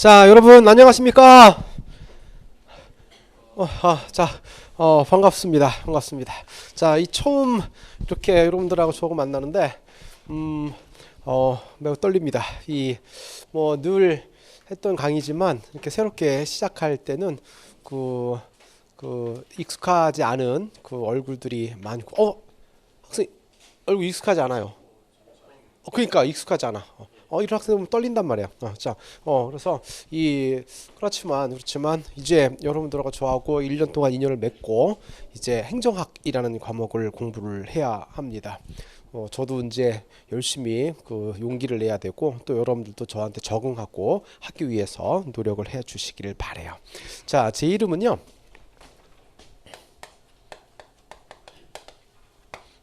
자, 여러분 안녕하십니까? 반갑습니다. 반갑습니다. 자, 이 처음 이렇게 여러분들하고 조금 만나는데, 매우 떨립니다. 이 뭐 늘 했던 강의지만 이렇게 새롭게 시작할 때는 익숙하지 않은 그 얼굴들이 많고, 학생 얼굴 익숙하지 않아요. 그러니까 익숙하지 않아. 이런 학생 보면 떨린단 말이야. 그래서 그렇지만 이제 여러분들하고 저하고 1년 동안 인연을 맺고 이제 행정학이라는 과목을 공부를 해야 합니다. 저도 이제 열심히 그 용기를 내야 되고 또 여러분들도 저한테 적응하고 하기 위해서 노력을 해 주시기를 바래요. 자, 제 이름은요.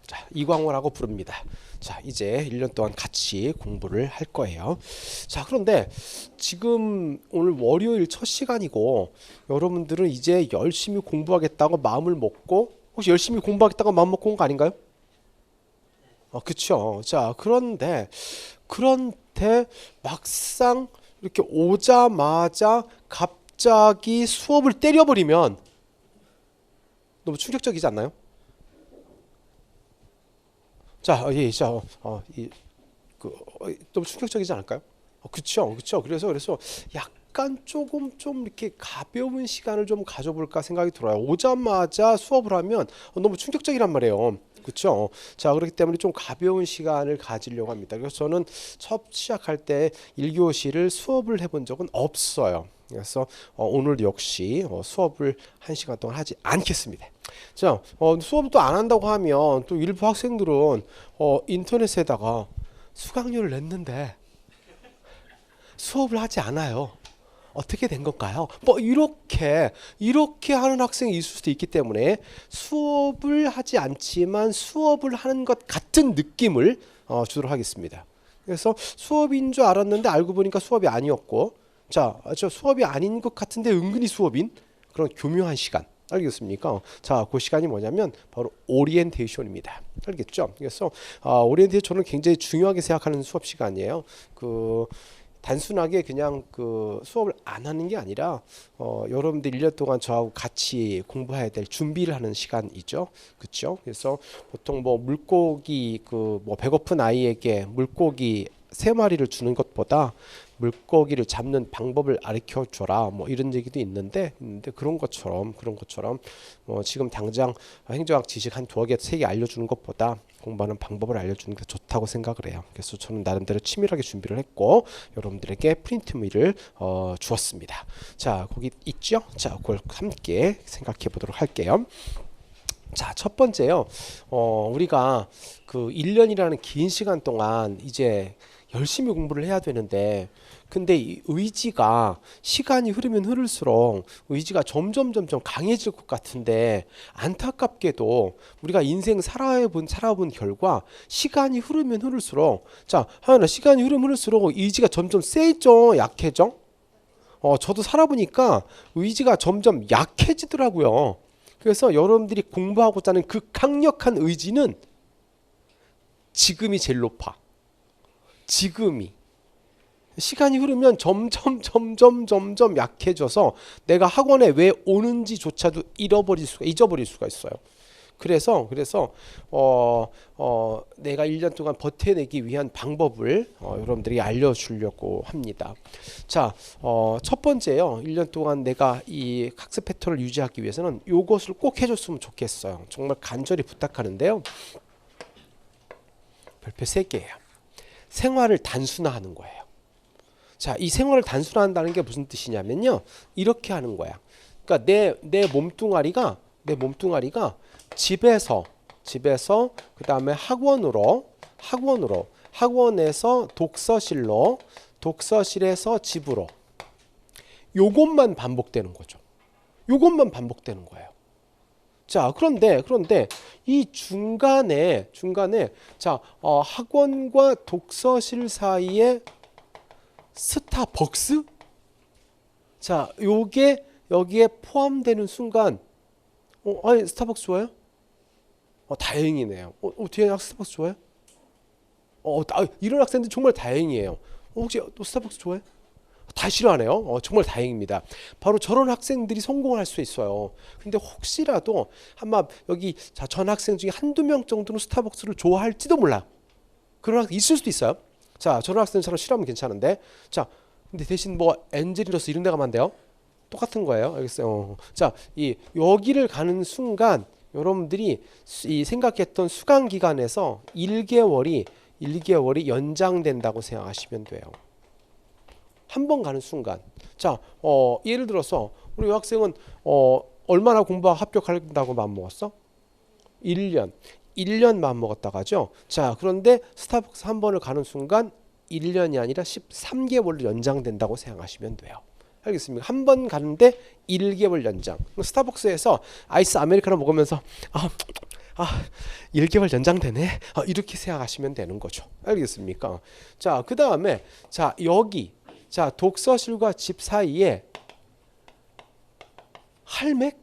자, 이광호라고 부릅니다. 자, 이제 1년 동안 같이 공부를 할 거예요. 자, 그런데 지금 오늘 월요일 첫 시간이고 여러분들은 이제 열심히 공부하겠다고 마음을 먹고, 혹시 열심히 공부하겠다고 마음 먹고 온 거 아닌가요? 그쵸. 자, 그런데 막상 이렇게 오자마자 갑자기 수업을 때려버리면 너무 충격적이지 않나요? 자, 예, 자, 너무 충격적이지 않을까요? 그쵸. 그래서 약간 조금 좀 이렇게 가벼운 시간을 좀 가져볼까 생각이 들어요. 오자마자 수업을 하면 너무 충격적이란 말이에요. 그쵸? 자, 그렇기 때문에 좀 가벼운 시간을 가지려고 합니다. 그래서 저는 첫 시작할 때 1교시를 수업을 해본 적은 없어요. 그래서 오늘 역시 수업을 1시간 동안 하지 않겠습니다. 자, 수업도 안 한다고 하면 또 일부 학생들은 인터넷에다가 수강료를 냈는데 수업을 하지 않아요. 어떻게 된 걸까요? 뭐 이렇게 하는 학생이 있을 수도 있기 때문에 수업을 하지 않지만 수업을 하는 것 같은 느낌을 주도록 하겠습니다. 그래서 수업인 줄 알았는데 알고 보니까 수업이 아니었고, 자, 저 수업이 아닌 것 같은데 은근히 수업인 그런 교묘한 시간. 알겠습니까? 자, 그 시간이 뭐냐면 바로 오리엔테이션입니다. 알겠죠? 그래서 오리엔테이션은 굉장히 중요하게 생각하는 수업 시간이에요. 단순하게 그냥 그 수업을 안 하는 게 아니라 여러분들 1년 동안 저하고 같이 공부해야 될 준비를 하는 시간이죠. 그렇죠? 그래서 보통 뭐 물고기 뭐 배고픈 아이에게 물고기 3마리를 주는 것보다 물고기를 잡는 방법을 가르쳐 줘라 뭐 이런 얘기도 있는데 그런 것처럼 지금 당장 행정학 지식 한 2개 3개 알려주는 것보다 공부하는 방법을 알려주는 게 좋다고 생각을 해요. 그래서 저는 나름대로 치밀하게 준비를 했고 여러분들에게 프린트미를 주었습니다. 자, 거기 있죠? 자, 그걸 함께 생각해 보도록 할게요. 자, 첫 번째요. 우리가 그 1년이라는 긴 시간 동안 이제 열심히 공부를 해야 되는데, 근데 이 의지가 시간이 흐르면 흐를수록 의지가 점점 강해질 것 같은데, 안타깝게도 우리가 인생 살아본 결과 시간이 흐르면 흐를수록, 자, 하연아, 시간이 흐르면 흐를수록 의지가 점점 세져 약해져? 저도 살아보니까 의지가 점점 약해지더라고요. 그래서 여러분들이 공부하고자 하는 그 강력한 의지는 지금이 제일 높아. 지금이. 시간이 흐르면 점점 약해져서 내가 학원에 왜 오는지조차도 잊어버릴 수가 있어요. 그래서 내가 1년 동안 버텨내기 위한 방법을 여러분들이 알려주려고 합니다. 자, 첫 번째요. 1년 동안 내가 이 학습 패턴을 유지하기 위해서는 이것을 꼭 해줬으면 좋겠어요. 정말 간절히 부탁하는데요. 별표 3개예요. 생활을 단순화하는 거예요. 자, 이 생활을 단순화한다는 게 무슨 뜻이냐면요. 이렇게 하는 거야. 그러니까 내 몸뚱아리가 집에서 그다음에 학원에서 독서실에서 집으로 요것만 반복되는 거죠. 요것만 반복되는 거예요. 자, 그런데 이 중간에 자, 학원과 독서실 사이에 스타벅스? 자, 요게 여기에 포함되는 순간 아니 스타벅스 좋아요? 다행이네요. 뒤에 스타벅스 좋아요? 이런 학생들 정말 다행이에요. 혹시 또 스타벅스 좋아해? 다 싫어하네요. 정말 다행입니다. 바로 저런 학생들이 성공할 수 있어요. 근데 혹시라도 아마 여기 전 학생 중에 한두 명 정도는 스타벅스를 좋아할지도 몰라요. 그런 학생 있을 수도 있어요. 자, 저런 학생처럼 싫어하면 괜찮은데, 자, 근데 대신 뭐 엔젤리너스 이런 데 가면 안 돼요? 똑같은 거예요. 알겠어요? 자, 이 여기를 가는 순간 여러분들이 이 생각했던 수강 기간에서 1개월이 연장된다고 생각하시면 돼요. 한 번 가는 순간. 자, 예를 들어서 우리 여학생은 얼마나 공부하고 합격한다고 마음먹었어? 1년 마음먹었다가죠. 자, 그런데 스타벅스 한 번을 가는 순간 1년이 아니라 13개월로 연장된다고 생각하시면 돼요. 알겠습니까? 한 번 가는데 1개월 연장. 스타벅스에서 아이스 아메리카노 먹으면서 1개월 연장되네. 이렇게 생각하시면 되는 거죠. 알겠습니까? 자, 그 다음에 자, 여기 자, 독서실과 집 사이에 할맥?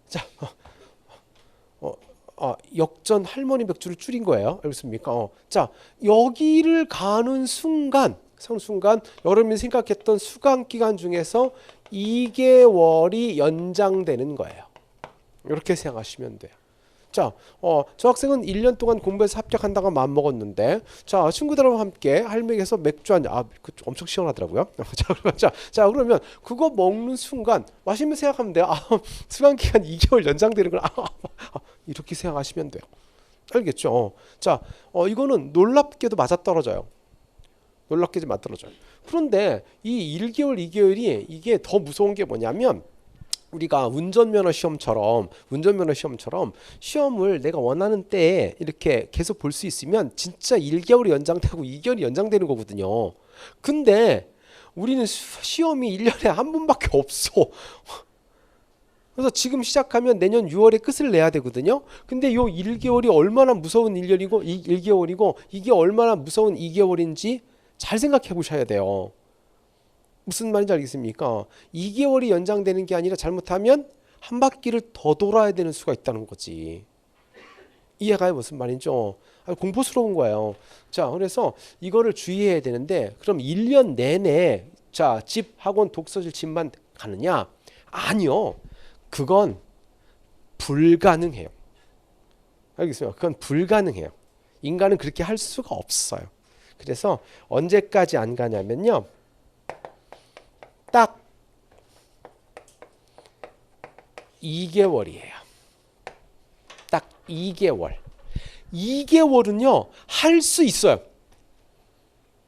자, 역전 할머니 맥주를 줄인 거예요. 알겠습니까? 자, 여기를 가는 순간 여러분이 생각했던 수강 기간 중에서 2개월이 연장되는 거예요. 이렇게 생각하시면 돼요. 자, 저 학생은 1년 동안 공부해서 합격한다고 마음먹었는데, 자, 친구들하고 함께 할맥에서 맥주 한 잔, 엄청 시원하더라고요. 자, 그러면 그거 먹는 순간 마시면 생각하면 돼요. 수강 기간 2개월 연장되는 걸 이렇게 생각하시면 돼요. 알겠죠? 자, 이거는 놀랍게도 맞아떨어져요. 놀랍게 좀 맞아떨어져요. 그런데 이 1개월, 2개월이 이게 더 무서운 게 뭐냐면, 우리가 운전면허 시험처럼 시험을 내가 원하는 때에 이렇게 계속 볼 수 있으면 진짜 1개월이 연장되고 2개월이 연장되는 거거든요. 근데 우리는 시험이 1년에 한 번밖에 없어. 그래서 지금 시작하면 내년 6월에 끝을 내야 되거든요. 근데 요 1개월이 얼마나 무서운 1개월이고 이게 얼마나 무서운 2개월인지 잘 생각해 보셔야 돼요. 무슨 말인지 알겠습니까? 2개월이 연장되는 게 아니라 잘못하면 한 바퀴를 더 돌아야 되는 수가 있다는 거지. 이해가요? 무슨 말인죠? 공포스러운 거예요. 자, 그래서 이거를 주의해야 되는데, 그럼 1년 내내 자, 집, 학원, 독서실, 집만 가느냐? 아니요. 그건 불가능해요. 알겠습니까? 그건 불가능해요. 인간은 그렇게 할 수가 없어요. 그래서 언제까지 안 가냐면요. 딱 2개월이에요. 딱 2개월. 2개월은요, 할 수 있어요.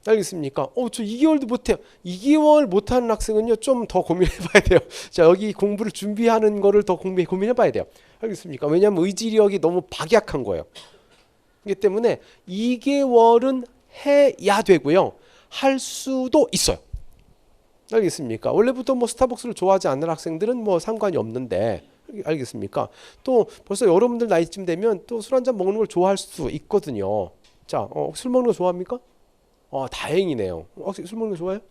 알겠습니까? 저 2개월도 못해요. 2개월 못하는 학생은요, 좀 더 고민해봐야 돼요. 자, 여기 공부를 준비하는 거를 더 고민해봐야 돼요. 알겠습니까? 왜냐하면 의지력이 너무 박약한 거예요. 그렇기 때문에 2개월은 해야 되고요. 할 수도 있어요. 알겠습니까? 원래부터 뭐 스타벅스를 좋아하지 않는 학생들은 뭐 상관이 없는데, 알겠습니까? 또 벌써 여러분들 나이쯤 되면 또 술 한잔 먹는 걸 좋아할 수 있거든요. 자, 술 먹는 거 좋아합니까? 다행이네요. 혹시 술 먹는 거 좋아해요?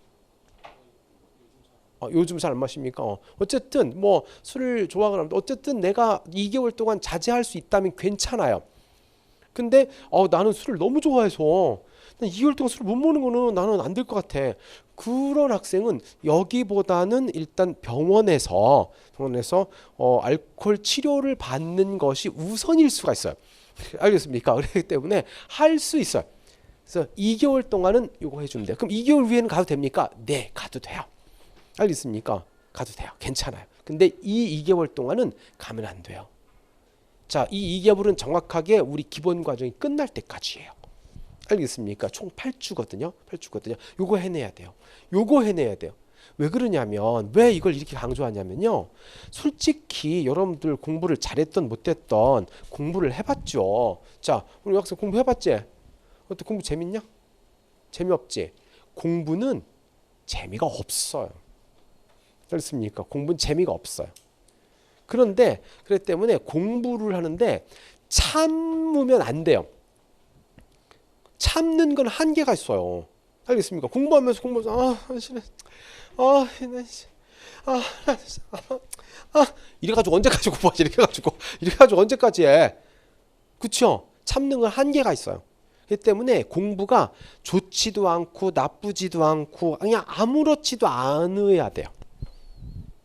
요즘 잘 안 마십니까? 어쨌든 뭐 술을 좋아하거나 어쨌든 내가 2개월 동안 자제할 수 있다면 괜찮아요. 근데 나는 술을 너무 좋아해서 2개월 동안 술을 못 먹는 거는 나는 안 될 것 같아. 그런 학생은 여기보다는 일단 병원에서 알코올 치료를 받는 것이 우선일 수가 있어요. 알겠습니까? 그렇기 때문에 할 수 있어요. 그래서 2개월 동안은 이거 해주면 돼요. 그럼 2개월 후에는 가도 됩니까? 네, 가도 돼요. 알겠습니까? 가도 돼요. 괜찮아요. 근데 이 2개월 동안은 가면 안 돼요. 자, 이 2개월은 정확하게 우리 기본 과정이 끝날 때까지예요. 알겠습니까? 총 8주거든요. 요거 해내야 돼요. 왜 그러냐면, 왜 이걸 이렇게 강조하냐면요. 솔직히 여러분들 공부를 잘했던 못했던 공부를 해봤죠. 자, 우리 학생 공부해봤지? 어때? 공부 재밌냐? 재미없지? 공부는 재미가 없어요. 그렇습니까? 공부는 재미가 없어요. 그런데 그렇기 때문에 공부를 하는데 참으면 안 돼요. 참는 건 한계가 있어요. 알겠습니까? 공부하면서 이래가지고 언제까지 공부하지? 이래가지고 언제까지 해? 그쵸? 참는 건 한계가 있어요. 이 때문에 공부가 좋지도 않고 나쁘지도 않고 그냥 아무렇지도 않아야 돼요.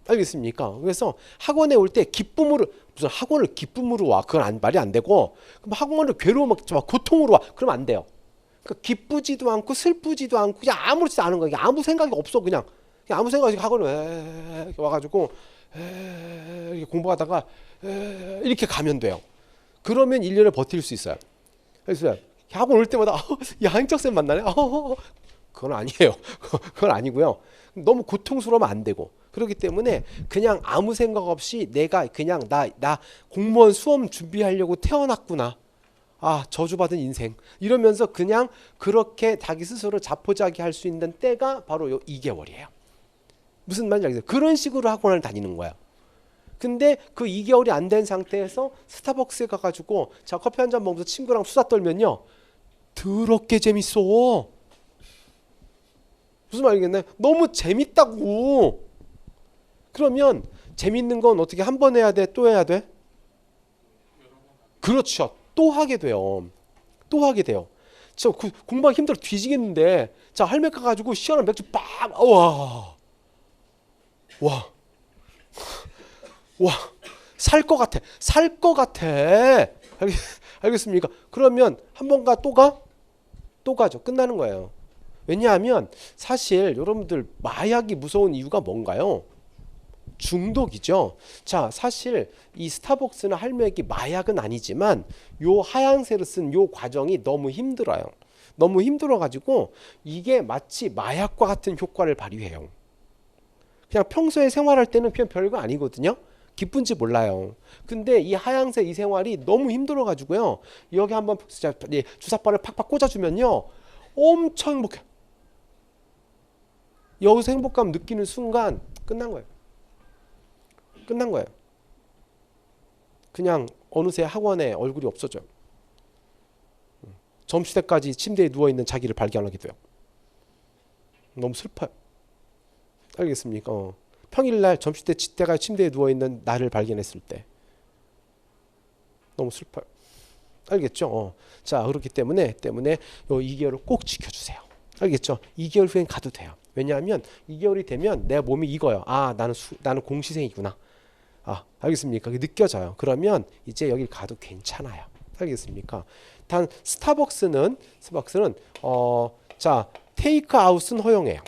알겠습니까? 그래서 학원에 올 때 기쁨으로, 무슨 학원을 기쁨으로 와, 그건 말이 안 되고, 그럼 학원을 괴로워 막 고통으로 와, 그러면 안 돼요. 그러니까 기쁘지도 않고 슬프지도 않고 그냥 아무렇지도 않은 거야. 아무 생각이 없어. 그냥 아무 생각 없이 학원에 이렇게 와가지고 이렇게 공부하다가 이렇게 가면 돼요. 그러면 1년을 버틸 수 있어요. 그래서 학원 올 때마다 야, 한적쌤 만나네. 그건 아니에요. 그건 아니고요. 너무 고통스러우면 안 되고. 그렇기 때문에 그냥 아무 생각 없이 내가 그냥 나 공무원 수험 준비하려고 태어났구나. 아, 저주받은 인생. 이러면서 그냥 그렇게 자기 스스로 자포자기 할 수 있는 때가 바로 요 2개월이에요. 무슨 말인지 알겠어요? 그런 식으로 학원을 다니는 거야. 근데 그 2개월이 안 된 상태에서 스타벅스에 가가지고 자, 커피 한 잔 먹으면서 친구랑 수다 떨면요, 더럽게 재밌어. 무슨 말이겠네? 너무 재밌다고. 그러면 재밌는 건 어떻게 한 번 해야 돼? 또 해야 돼? 그렇죠. 또 하게 돼요. 또 하게 돼요. 저 공부하기 힘들어 뒤지겠는데, 자, 할매 가가지고 시원한 맥주 빡, 와, 살 것 같아. 살 것 같아. 알겠습니까? 그러면 한 번 가, 또 가? 또 가죠. 끝나는 거예요. 왜냐하면 사실 여러분들 마약이 무서운 이유가 뭔가요? 중독이죠. 자, 사실 이 스타벅스나 할매기 마약은 아니지만 요 하얀색을 쓴 요 과정이 너무 힘들어요. 너무 힘들어가지고 이게 마치 마약과 같은 효과를 발휘해요. 그냥 평소에 생활할 때는 그냥 별거 아니거든요. 기쁜지 몰라요. 근데 이 하얀색 이 생활이 너무 힘들어가지고요, 여기 한번 주사바를 팍팍 꽂아주면요, 엄청 행복해. 여기서 행복감 느끼는 순간 끝난 거예요. 끝난 거예요. 그냥 어느새 학원에 얼굴이 없어져요. 점심때까지 침대에 누워있는 자기를 발견하게 돼요. 너무 슬퍼요. 알겠습니까? 평일날 점심때가 침대에 누워있는 나를 발견했을 때 너무 슬퍼요. 알겠죠? 자, 그렇기 때문에 요 2개월을 꼭 지켜주세요. 알겠죠? 2개월 후엔 가도 돼요. 왜냐하면 2개월이 되면 내 몸이 익어요. 아, 나는 공시생이구나. 아, 알겠습니까? 느껴져요. 그러면 이제 여기 가도 괜찮아요. 알겠습니까? 단 스타벅스는 자, 테이크아웃은 허용해요.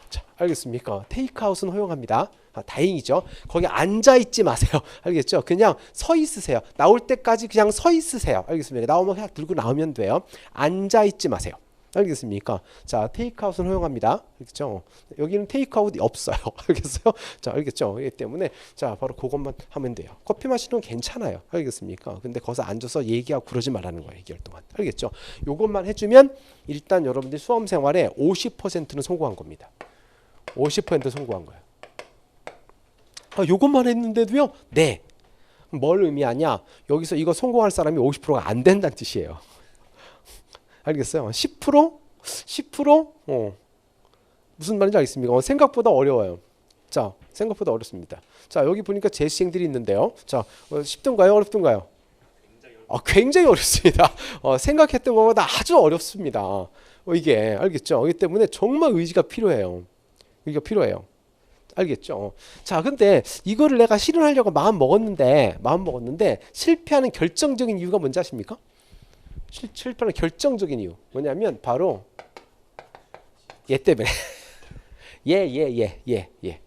자, 알겠습니까? 테이크아웃은 허용합니다. 아, 다행이죠. 거기 앉아 있지 마세요. 알겠죠? 그냥 서 있으세요. 나올 때까지 그냥 서 있으세요. 알겠습니까? 나오면 그냥 들고 나오면 돼요. 앉아 있지 마세요. 알겠습니까? 자, 테이크아웃은 허용합니다. 알겠죠? 여기는 테이크아웃이 없어요. 알겠어요? 자, 알겠죠? 그렇기 때문에 자, 바로 그것만 하면 돼요. 커피 마시는 건 괜찮아요. 알겠습니까? 근데 거기서 앉아서 얘기하고 그러지 말라는 거예요. 2개월 동안. 알겠죠? 요것만 해주면 일단 여러분들 수험 생활에 50%는 성공한 겁니다. 50% 성공한 거예요. 아, 요것만 했는데도요? 네. 뭘 의미하냐? 여기서 이거 성공할 사람이 50%가 안 된다는 뜻이에요. 알겠어요? 10%? 10%? 무슨 말인지 알겠습니까? 생각보다 어려워요. 자, 생각보다 어렵습니다. 자, 여기 보니까 재시생들이 있는데요. 자, 쉽던가요? 어렵던가요? 굉장히 어렵습니다. 생각했던 것보다 아주 어렵습니다. 이게 알겠죠? 그렇기 때문에 정말 의지가 필요해요. 의지가 필요해요. 알겠죠? 자, 근데 이거를 내가 실현하려고 마음 먹었는데 실패하는 결정적인 이유가 뭔지 아십니까? 실패하는 결정적인 이유 뭐냐면 바로 얘 때문에. 얘.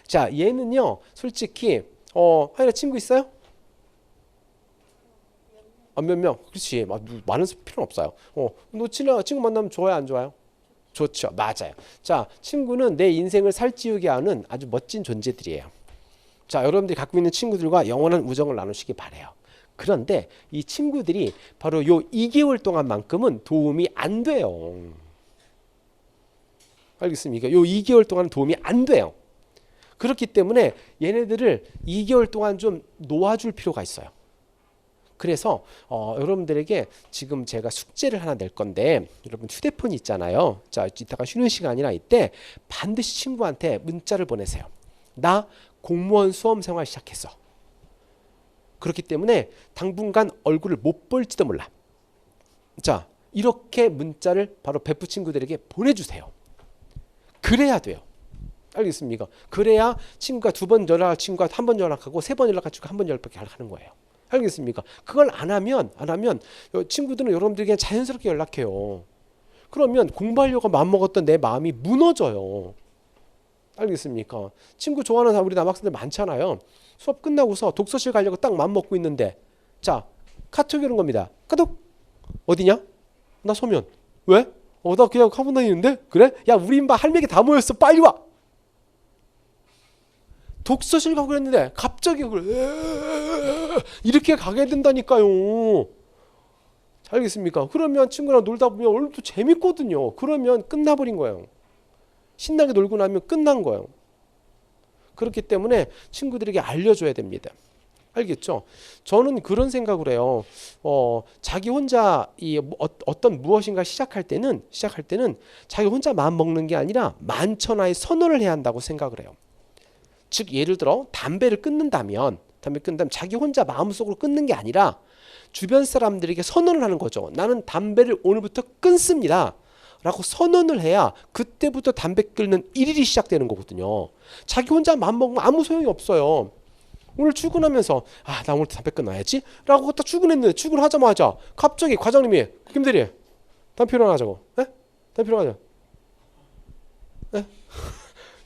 자, 얘는요 솔직히 하연아 친구 있어요? 몇 명? 그렇지. 많은 필요는 없어요. 너 친구 만나면 좋아요, 안 좋아요? 좋죠. 맞아요. 자, 친구는 내 인생을 살찌우게 하는 아주 멋진 존재들이에요. 자, 여러분들이 갖고 있는 친구들과 영원한 우정을 나누시기 바래요. 그런데 이 친구들이 바로 요 2개월 동안만큼은 도움이 안 돼요. 알겠습니까? 요 2개월 동안 도움이 안 돼요. 그렇기 때문에 얘네들을 2개월 동안 좀 놓아줄 필요가 있어요. 그래서 여러분들에게 지금 제가 숙제를 하나 낼 건데, 여러분 휴대폰이 있잖아요. 자, 이따가 쉬는 시간이나 이때 반드시 친구한테 문자를 보내세요. 나 공무원 수험 생활 시작했어. 그렇기 때문에 당분간 얼굴을 못 볼지도 몰라. 자, 이렇게 문자를 바로 베프 친구들에게 보내주세요. 그래야 돼요. 알겠습니까? 그래야 친구가 2번 연락할 친구가 1번 연락하고 3번 연락할 친구가 1번 연락하는 거예요. 알겠습니까? 그걸 안 하면 친구들은 여러분들이 그냥 자연스럽게 연락해요. 그러면 공부하려고 마음먹었던 내 마음이 무너져요. 알겠습니까? 친구 좋아하는 사람 우리 남학생들 많잖아요. 수업 끝나고서 독서실 가려고 딱 마음먹고 있는데 자, 카톡이 오는 겁니다. 카톡 어디냐? 나 서면. 왜? 나 그냥 학원 다니는데? 그래? 야, 우리 인바 할매기 다 모였어. 빨리 와. 독서실 가고 그랬는데 갑자기 이렇게 가게 된다니까요. 알겠습니까? 그러면 친구랑 놀다 보면 오늘도 재밌거든요. 그러면 끝나버린 거예요. 신나게 놀고 나면 끝난 거예요. 그렇기 때문에 친구들에게 알려줘야 됩니다. 알겠죠? 저는 그런 생각을 해요. 자기 혼자 어떤 무엇인가 시작할 때는 자기 혼자 마음 먹는 게 아니라 만천하에 선언을 해야 한다고 생각을 해요. 즉 예를 들어 담배를 끊는다면 자기 혼자 마음속으로 끊는 게 아니라 주변 사람들에게 선언을 하는 거죠. 나는 담배를 오늘부터 끊습니다. 라고 선언을 해야 그때부터 담배 끊는 일일이 시작되는 거거든요. 자기 혼자 마음먹으면 아무 소용이 없어요. 오늘 출근하면서 나 오늘 담배 끊어야지 라고 딱 출근했는데 출근하자마자 갑자기 과장님이 김대리 담배 필요하자고. 네? 담배 필요하자. 네?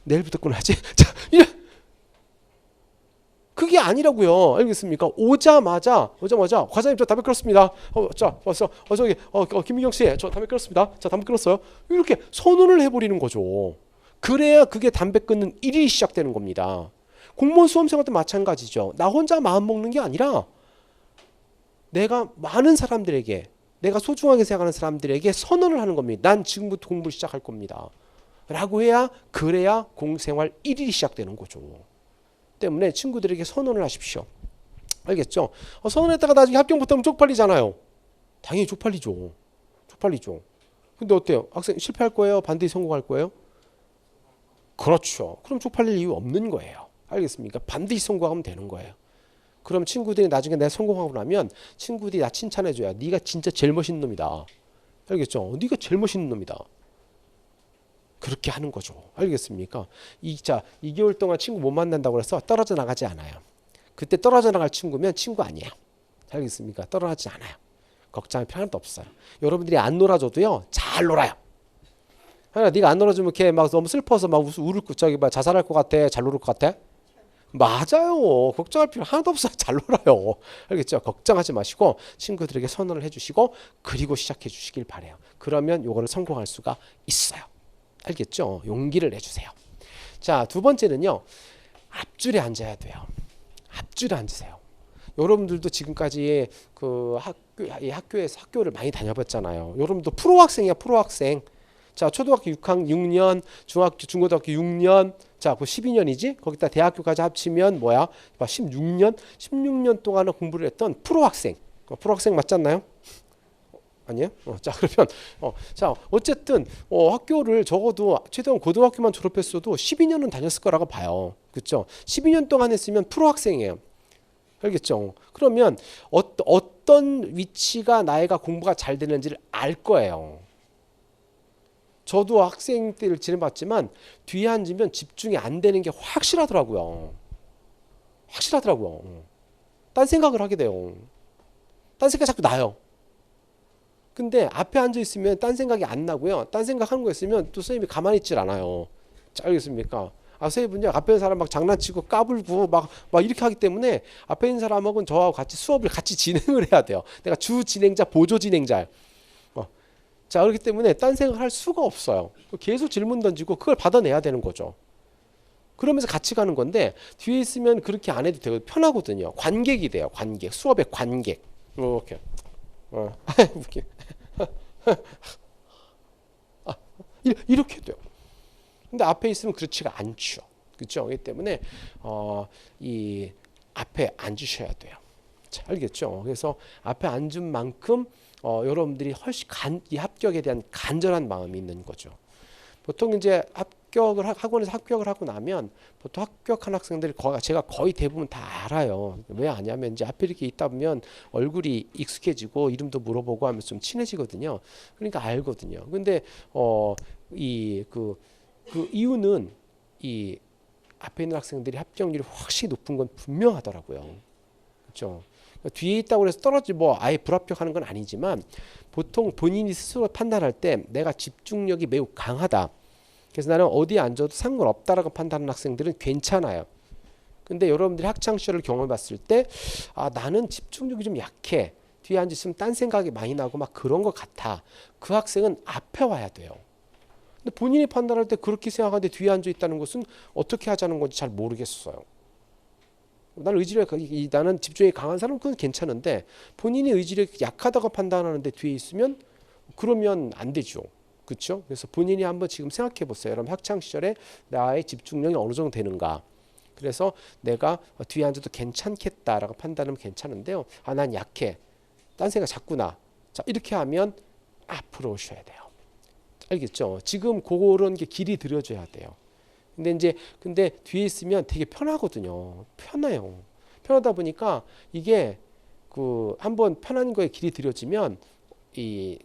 내일부터 끊어야지. 자, 이래. 그게 아니라고요. 알겠습니까? 오자마자 과장님 저 담배 끊었습니다. 자 왔어. 저기 김미경 씨 저 담배 끊었습니다. 자 담배 끊었어요. 이렇게 선언을 해버리는 거죠. 그래야 그게 담배 끊는 일이 시작되는 겁니다. 공무원 수험생활도 마찬가지죠. 나 혼자 마음 먹는 게 아니라 내가 많은 사람들에게 내가 소중하게 생각하는 사람들에게 선언을 하는 겁니다. 난 지금부터 공부를 시작할 겁니다. 라고 해야 그래야 공생활 1일이 시작되는 거죠. 때문에 친구들에게 선언을 하십시오. 알겠죠? 선언했다가 나중에 합격 못하면 쪽팔리잖아요. 당연히 쪽팔리죠. 근데 어때요? 학생 실패할 거예요? 반드시 성공할 거예요? 그렇죠. 그럼 쪽팔릴 이유 없는 거예요. 알겠습니까? 반드시 성공하면 되는 거예요. 그럼 친구들이 나중에 내가 성공하고 나면 친구들이 나 칭찬해줘야 네가 진짜 제일 멋있는 놈이다. 알겠죠? 네가 제일 멋있는 놈이다. 그렇게 하는 거죠. 알겠습니까? 2개월 동안 친구 못 만난다고 해서 떨어져 나가지 않아요. 그때 떨어져 나갈 친구면 친구 아니에요. 알겠습니까? 떨어지지 않아요. 걱정할 필요 하나도 없어요. 여러분들이 안 놀아줘도요, 잘 놀아요. 네가 안 놀아주면 걔 막 너무 슬퍼서 막 자살할 것 같아, 잘 놀을 것 같아? 맞아요. 걱정할 필요 하나도 없어요. 잘 놀아요. 알겠죠? 걱정하지 마시고 친구들에게 선언을 해주시고 그리고 시작해 주시길 바래요. 그러면 요거를 성공할 수가 있어요. 알겠죠? 용기를 내주세요. 자, 2번째는요. 앞줄에 앉아야 돼요. 앞줄에 앉으세요. 여러분들도 지금까지 학교에서 학교를 많이 다녀봤잖아요. 여러분도 프로학생이야, 프로학생. 자, 초등학교 6년, 중고등학교 6년, 자, 그 12년이지? 거기다 대학교까지 합치면 뭐야? 16년 동안은 공부를 했던 프로학생. 프로학생 맞지 않나요? 아니에요? 자, 그러면 자, 어쨌든 학교를 적어도 최대한 고등학교만 졸업했어도 12년은 다녔을 거라고 봐요. 그렇죠? 12년 동안 했으면 프로학생이에요. 알겠죠? 그러면 어떤 위치가 나이가 공부가 잘 되는지를 알 거예요. 저도 학생 때를 지내봤지만 뒤에 앉으면 집중이 안 되는 게 확실하더라고요. 딴 생각을 하게 돼요. 딴 생각 자꾸 나요. 근데 앞에 앉아 있으면 딴 생각이 안 나고요. 딴 생각하는 거 있으면 또 선생님이 가만히 있질 않아요. 자, 알겠습니까? 선생님은요, 앞에 있는 사람 막 장난치고 까불고 막 이렇게 하기 때문에 앞에 있는 사람하고는 저하고 같이 수업을 같이 진행을 해야 돼요. 내가 주 진행자, 보조 진행자예요. 자, 그렇기 때문에 딴 생각을 할 수가 없어요. 계속 질문 던지고 그걸 받아내야 되는 거죠. 그러면서 같이 가는 건데 뒤에 있으면 그렇게 안 해도 되고 편하거든요. 관객이 돼요. 관객. 수업의 관객. 이렇게. 웃기. 이렇게 돼요. 근데 앞에 있으면 그렇지가 않죠. 그렇죠? 그렇기 때문에 이 앞에 앉으셔야 돼요. 자, 알겠죠? 그래서 앞에 앉은 만큼 여러분들이 훨씬 이 합격에 대한 간절한 마음이 있는 거죠. 보통 이제 학원에서 합격을 하고 나면 보통 합격한 학생들이 제가 거의 대부분 다 알아요. 왜 아냐면 이제 앞에 이렇게 있다 보면 얼굴이 익숙해지고 이름도 물어보고 하면서 좀 친해지거든요. 그러니까 알거든요. 근데 그 이유는 이 앞에 있는 학생들이 합격률이 확실히 높은 건 분명하더라고요. 그렇죠? 뒤에 있다고 해서 아예 불합격하는 건 아니지만 보통 본인이 스스로 판단할 때 내가 집중력이 매우 강하다. 그래서 나는 어디에 앉아도 상관없다라고 판단하는 학생들은 괜찮아요. 근데 여러분들이 학창 시절을 경험해 봤을 때 나는 집중력이 좀 약해. 뒤에 앉으면 딴 생각이 많이 나고 막 그런 것 같아. 그 학생은 앞에 와야 돼요. 근데 본인이 판단할 때 그렇게 생각하는데 뒤에 앉아 있다는 것은 어떻게 하자는 건지 잘 모르겠어요. 나는 집중력이 강한 사람은 그건 괜찮은데 본인이 의지력이 약하다고 판단하는데 뒤에 있으면 그러면 안 되죠. 그렇죠? 그래서 본인이 한번 지금 생각해 보세요. 여러분 학창 시절에 나의 집중력이 어느 정도 되는가. 그래서 내가 뒤에 앉아도 괜찮겠다라고 판단하면 괜찮은데요. 난 약해. 딴 생각 자꾸 나. 자, 이렇게 하면 앞으로 오셔야 돼요. 알겠죠? 지금 그런 게 길이 들여줘야 돼요. 근데 뒤에 있으면 되게 편하거든요. 편해요. 편하다 보니까 이게 한번 편한 거에 길이 들여지면 이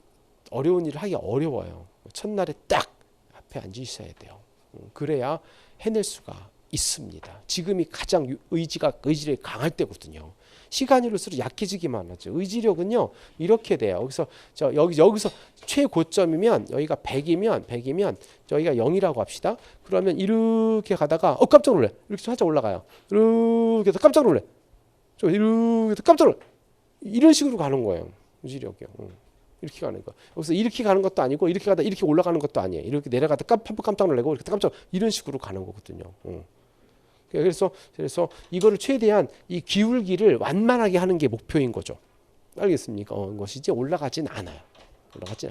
어려운 일을 하기 어려워요. 첫날에 딱 앞에 앉으셔야 돼요. 그래야 해낼 수가 있습니다. 지금이 가장 의지력이 강할 때거든요. 시간이 흘러서 약해지기만 하죠. 의지력은요 이렇게 돼요. 여기서 최고점이면 여기가 100이면 여기가 0이라고 합시다. 그러면 이렇게 가다가 깜짝 놀래. 이렇게 살짝 올라가요. 이렇게 해서 깜짝 놀래. 이렇게 해서 깜짝 놀래. 이런 식으로 가는 거예요. 의지력이요. 이렇게 가는 거. 여기서 이렇게 가는 것도 아니고 이렇게 가다 이렇게 올라가는 것도 아니에요. 이렇게 내려가다 깜짝 놀래고 이렇게 이런 식으로 가는 거거든요. 그래서 이거를 최대한 이 기울기를 완만하게 하는 게 목표인 거죠. 알겠습니까? 것이지 올라가진 않아요. 그렇기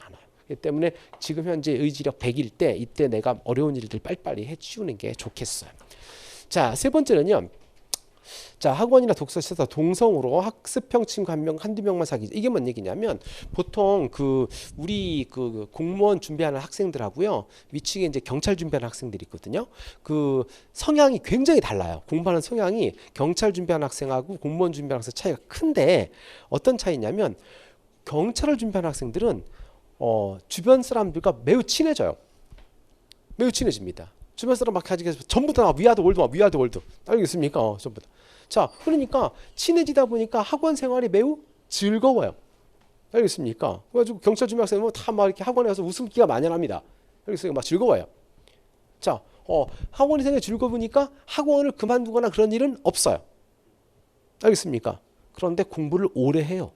때문에 지금 현재 의지력 100일 때 이때 내가 어려운 일들 빨리빨리 해치우는 게 좋겠어요. 자, 세 번째는요. 자, 학원이나 독서실에서 동성으로 학습형 친구 한두 명만 사귀자. 이게 뭔 얘기냐면 보통 우리 공무원 준비하는 학생들하고요. 위층에 이제 경찰 준비하는 학생들이 있거든요. 그 성향이 굉장히 달라요. 공부하는 성향이 경찰 준비하는 학생하고 공무원 준비하는 학생 차이가 큰데 어떤 차이냐면 경찰을 준비하는 학생들은 주변 사람들과 매우 친해져요. 매우 친해집니다. 주변 사람 막 가지고 전부 다 위아더 월드 알겠습니까? 전부 다. 자, 그러니까 친해지다 보니까 학원 생활이 매우 즐거워요. 알겠습니까? 그래가지고 경찰 준비 학생은 다 막 이렇게 학원에 가서 웃음기가 만연합니다. 알겠어요? 막 즐거워요. 자, 학원이 생활이 즐거우니까 학원을 그만두거나 그런 일은 없어요. 알겠습니까? 그런데 공부를 오래 해요.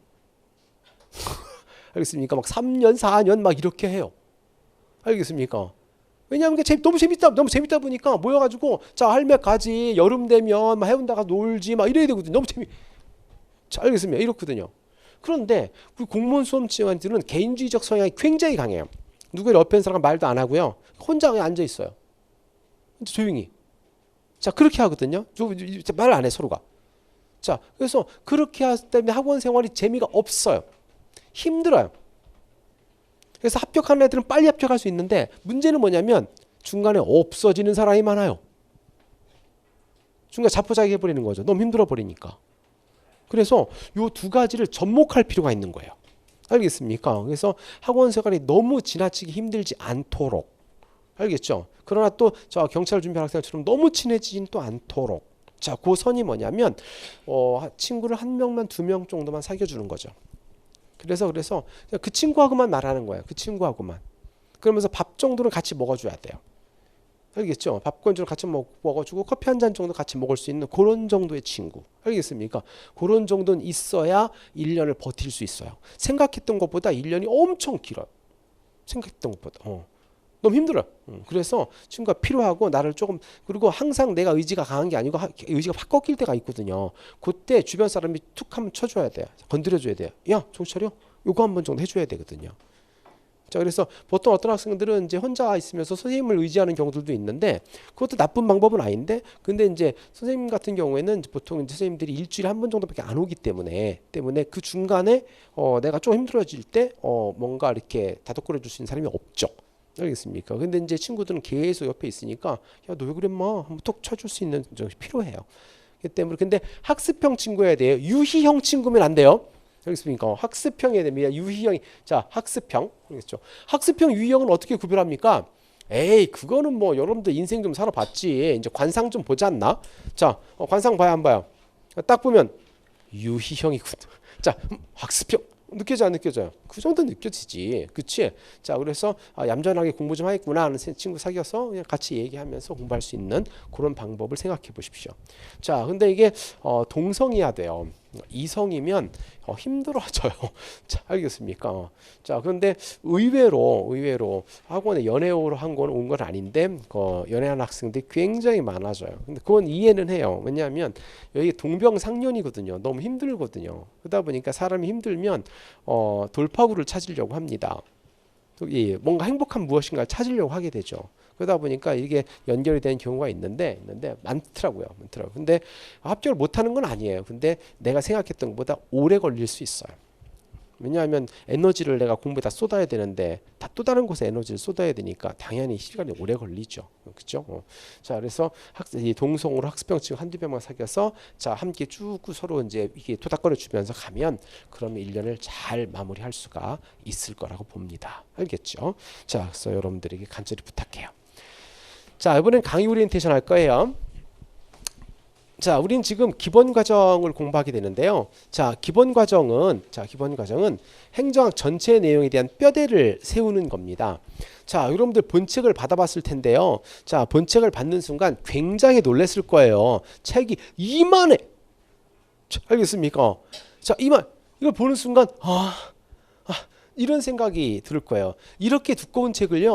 알겠습니까? 막 3년, 4년 막 이렇게 해요. 알겠습니까? 왜냐하면 너무 재밌다 보니까 모여가지고 자 할매 가지 여름 되면 막 해운다가 놀지 막 이래야 되거든요. 자, 알겠습니다. 이렇거든요. 그런데 우리 공무원 수험지원들은 개인주의적 성향이 굉장히 강해요. 누구 옆에 있는 사람 말도 안 하고요. 혼자 그냥 앉아 있어요. 조용히. 자, 그렇게 하거든요. 말 안 해 서로가. 자, 그래서 그렇게 하기 때문에 학원 생활이 재미가 없어요. 힘들어요. 그래서 합격하는 애들은 빨리 합격할 수 있는데 문제는 뭐냐면 중간에 없어지는 사람이 많아요. 중간에 자포자기 해버리는 거죠. 너무 힘들어 버리니까. 그래서 이 두 가지를 접목할 필요가 있는 거예요. 알겠습니까? 그래서 학원 생활이 너무 지나치게 힘들지 않도록. 알겠죠? 그러나 또 저 경찰 준비하는 학생처럼 너무 친해지진 또 않도록. 자, 그 선이 뭐냐면 친구를 한 명만 두 명 정도만 사귀어주는 거죠. 그래서 그 친구하고만 말하는 거예요. 그 친구하고만. 그러면서 밥 정도는 같이 먹어줘야 돼요. 알겠죠? 밥 건조를 같이 먹어주고 커피 한 잔 정도 같이 먹을 수 있는 그런 정도의 친구. 알겠습니까? 그런 정도는 있어야 1년을 버틸 수 있어요. 생각했던 것보다 1년이 엄청 길어요. 생각했던 것보다. 너무 힘들어요. 그래서 친구가 필요하고 나를 조금 그리고 항상 내가 의지가 강한 게 아니고 의지가 확 꺾일 때가 있거든요. 그때 주변 사람이 툭 한번 쳐줘야 돼요. 건드려줘야 돼요. 야, 정신 차려. 요거 한번 정도 해줘야 되거든요. 자, 그래서 보통 어떤 학생들은 이제 혼자 있으면서 선생님을 의지하는 경우들도 있는데 그것도 나쁜 방법은 아닌데 근데 이제 선생님 같은 경우에는 보통 이제 선생님들이 일주일에 한 번 정도밖에 안 오기 때문에 그 중간에 내가 좀 힘들어질 때 뭔가 이렇게 다독거려 줄 수 있는 사람이 없죠. 알겠습니까? 근데 이제 친구들은 계속 옆에 있으니까 야, 너 왜 그래 마 한번 톡 쳐줄 수 있는 적이 필요해요. 그렇기 때문에 근데 학습형 친구여야 돼요. 유희형 친구면 안 돼요. 알겠습니까? 학습형이 됩니다. 유희형이 자 학습형 그렇죠. 학습형 유희형은 어떻게 구별합니까? 에이 그거는 뭐 여러분들 인생 좀 살아봤지. 이제 관상 좀 보지 않나? 자 관상 봐야 안 봐요? 딱 보면 유희형이군. 자 학습형 느껴져 안 느껴져요? 그 정도 느껴지지, 그치? 자 그래서 얌전하게 공부 좀 하겠구나 하는 친구 사귀어서 그냥 같이 얘기하면서 공부할 수 있는 그런 방법을 생각해 보십시오. 자 근데 이게 동성이야 돼요. 이성이면 힘들어져요. 자 알겠습니까? 자 그런데 의외로 학원에 연애로 한 건 온 건 아닌데 연애하는 학생들이 굉장히 많아져요. 근데 그건 이해는 해요. 왜냐하면 여기 동병상련이거든요. 너무 힘들거든요. 그러다 보니까 사람이 힘들면 돌파구를 찾으려고 합니다. 뭔가 행복한 무엇인가를 찾으려고 하게 되죠. 그러다 보니까 이게 연결이 되는 경우가 있는데 많더라고요. 근데 합격을 못하는 건 아니에요. 근데 내가 생각했던 것보다 오래 걸릴 수 있어요. 왜냐하면 에너지를 내가 공부에다 쏟아야 되는데 다 또 다른 곳에 에너지를 쏟아야 되니까 당연히 시간이 오래 걸리죠. 그렇죠? 자 그래서 이 동성으로 학습형 친구 한두 명만 사귀어서 자 함께 쭉 서로 이제 이게 토닥거려 주면서 가면 그러면 1년을 잘 마무리할 수가 있을 거라고 봅니다. 알겠죠? 자 그래서 여러분들에게 간절히 부탁해요. 자 이번엔 강의 오리엔테이션 할 거예요. 자, 우린 지금 기본 과정을 공부하게 되는데요. 자, 기본 과정은 행정학 전체 내용에 대한 뼈대를 세우는 겁니다. 자, 여러분들 본책을 받아봤을 텐데요. 자, 본책을 받는 순간 굉장히 놀랐을 거예요. 책이 이만해. 자, 알겠습니까? 자, 이걸 보는 순간 이런 생각이 들 거예요. 이렇게 두꺼운 책을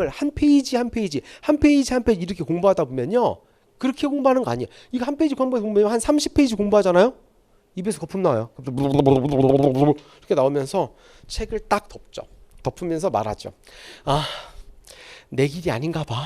한 페이지 이렇게 공부하다 보면요. 그렇게 공부하는 거 아니에요. 이거 한 페이지 공부하면 한 30페이지 공부하잖아요. 입에서 거품 나와요. 이렇게 나오면서 책을 딱 덮으면서 말하죠. 내 길이 아닌가 봐.